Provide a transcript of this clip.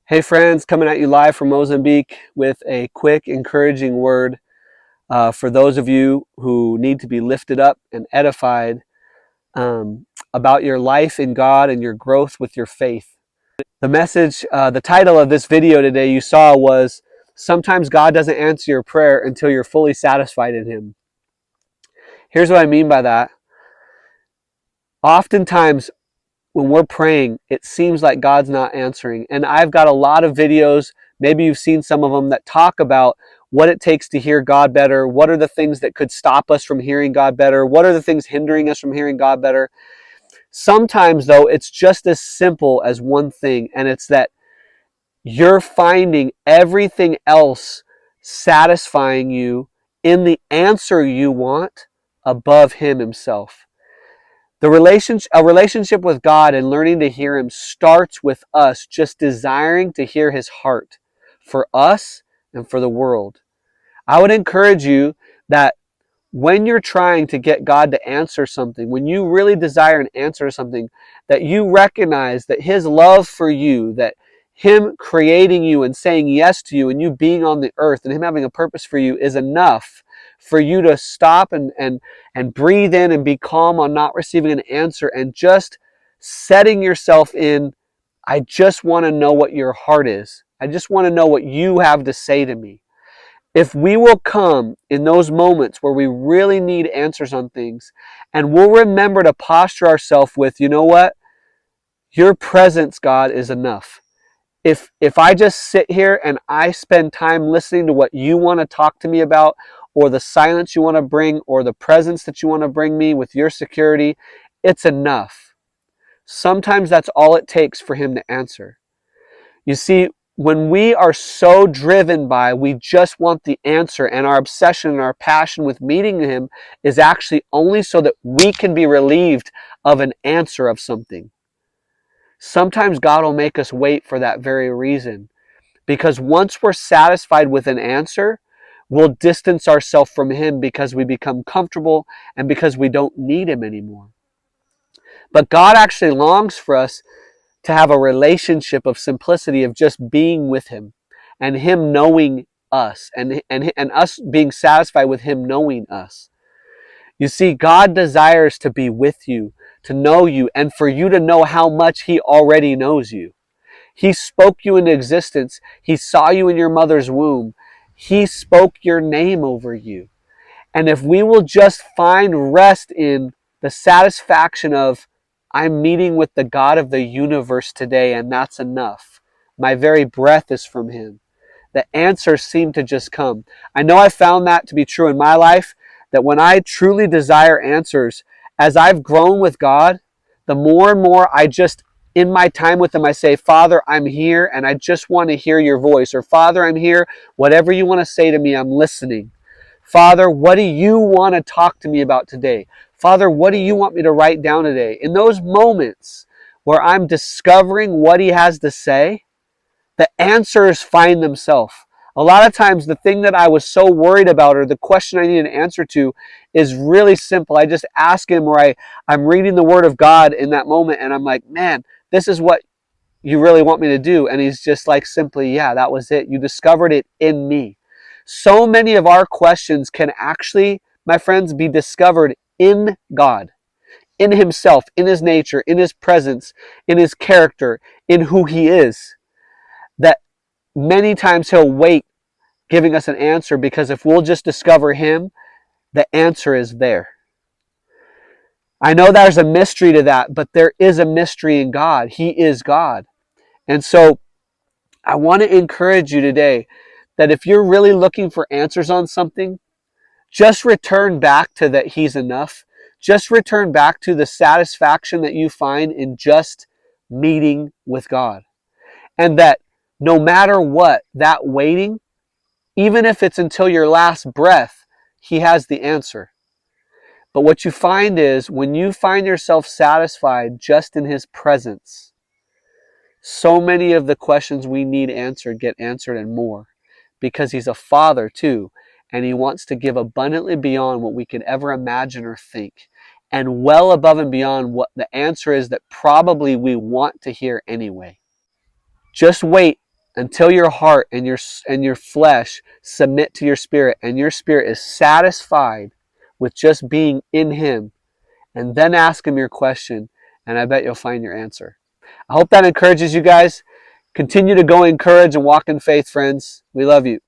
Hey friends, coming at you live from Mozambique with a quick, encouraging word for those of you who need to be lifted up and edified about your life in God and your growth with your faith. The message, the title of this video today you saw was, Sometimes God doesn't answer your prayer until you're fully satisfied in Him. Here's what I mean by that. Oftentimes, when we're praying, it seems like God's not answering. And I've got a lot of videos, maybe you've seen some of them, that talk about what it takes to hear God better. What are the things that could stop us from hearing God better? What are the things hindering us from hearing God better? Sometimes, though, it's just as simple as one thing, and it's that you're finding everything else satisfying you in the answer you want above Him Himself. A relationship with God and learning to hear Him starts with us just desiring to hear His heart for us and for the world. I would encourage you that when you're trying to get God to answer something, when you really desire an answer to something, that you recognize that His love for you, that Him creating you and saying yes to you and you being on the earth and Him having a purpose for you is enough for you to stop and breathe in and be calm on not receiving an answer and just setting yourself in, I just want to know what your heart is. I just want to know what you have to say to me. If we will come in those moments where we really need answers on things, and we'll remember to posture ourselves with, you know what? Your presence, God, is enough. If I just sit here and I spend time listening to what you want to talk to me about, or the silence you want to bring, or the presence that you want to bring me with your security, it's enough. Sometimes that's all it takes for Him to answer. You see, when we are so driven by, we just want the answer, and our obsession and our passion with meeting Him is actually only so that we can be relieved of an answer of something. Sometimes God will make us wait for that very reason. Because once we're satisfied with an answer, we'll distance ourselves from Him because we become comfortable and because we don't need Him anymore. But God actually longs for us to have a relationship of simplicity, of just being with Him and Him knowing us and us being satisfied with Him knowing us. You see, God desires to be with you, to know you, and for you to know how much He already knows you. He spoke you into existence. He saw you in your mother's womb. He spoke your name over you. And if we will just find rest in the satisfaction of, I'm meeting with the God of the universe today, and that's enough. My very breath is from Him. The answers seem to just come. I know I found that to be true in my life, that when I truly desire answers, as I've grown with God, the more and more I just, in my time with Him, I say, Father, I'm here and I just want to hear your voice. Or Father, I'm here. Whatever you want to say to me, I'm listening. Father, what do you want to talk to me about today? Father, what do you want me to write down today? In those moments where I'm discovering what He has to say, the answers find themselves. A lot of times the thing that I was so worried about or the question I need an answer to is really simple. I just ask Him, or I'm reading the Word of God in that moment and I'm like, man, this is what you really want me to do. And He's just like, simply, yeah, that was it. You discovered it in me. So many of our questions can actually, my friends, be discovered in God, in Himself, in His nature, in His presence, in His character, in who He is. That many times He'll wait giving us an answer, because if we'll just discover Him, the answer is there. I know there's a mystery to that, but there is a mystery in God. He is God. And so I want to encourage you today that if you're really looking for answers on something, just return back to that He's enough. Just return back to the satisfaction that you find in just meeting with God. And that no matter what, that waiting, even if it's until your last breath, He has the answer. But what you find is, when you find yourself satisfied just in His presence, so many of the questions we need answered get answered and more. Because He's a Father too, and He wants to give abundantly beyond what we could ever imagine or think, and well above and beyond what the answer is that probably we want to hear anyway. Just wait until your heart and your flesh submit to your spirit, and your spirit is satisfied with just being in him, and then ask him your question, and I bet you'll find your answer. I hope that encourages you guys. Continue to go in courage and walk in faith, friends. We love you.